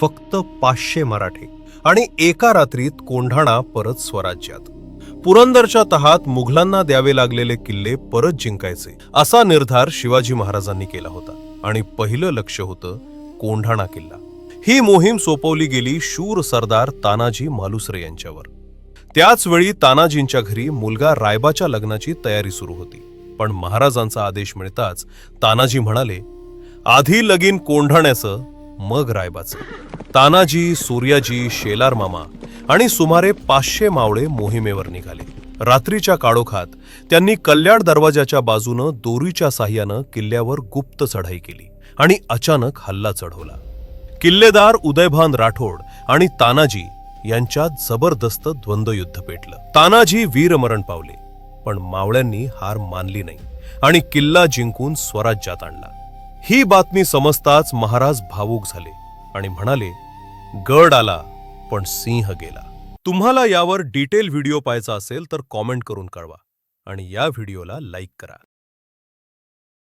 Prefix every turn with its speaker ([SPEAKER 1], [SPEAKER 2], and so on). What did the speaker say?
[SPEAKER 1] फक्त 500 मराठे आणि एका रात्रीत कोंढाणा परत स्वराज्यात. पुरंदरच्या तहात मुघलांना द्यावे लागलेले किल्ले परत जिंकायचे असा निर्धार शिवाजी महाराजांनी केला होता आणि पहिलं लक्ष होतं कोंढाणा किल्ला. ही मोहीम सोपवली गेली शूर सरदार तानाजी मालुसरे यांच्यावर. त्याच वेळी तानाजींच्या घरी मुलगा रायबाच्या लग्नाची तयारी सुरू होती. पण महाराजांचा आदेश मिळताच तानाजी म्हणाले, आधी लगीन कोंढाण्याचं मग रायबाचं. तानाजी, सूर्याजी, शेलार मामा आणि सुमारे 500 मावळे मोहिमेवर निघाले. रात्रीच्या काळोखात त्यांनी कल्याण दरवाजाच्या बाजूनं दोरीच्या साह्यानं किल्ल्यावर गुप्त चढाई केली आणि अचानक हल्ला चढवला. किल्लेदार उदयभान राठोड आणि तानाजी यांच्यात जबरदस्त द्वंद्वयुद्ध पेटलं. तानाजी वीरमरण पावले, पण मावळ्यांनी हार मानली नाही आणि किल्ला जिंकून स्वराज्यात आणला. ही बातमी समजताच महाराज भावूक झाले आणि म्हणाले, गड आला पण सिंह गेला. तुम्हाला यावर डिटेल व्हिडिओ पाहायचा असेल तर कॉमेंट करून कळवा आणि या व्हिडिओला लाईक करा.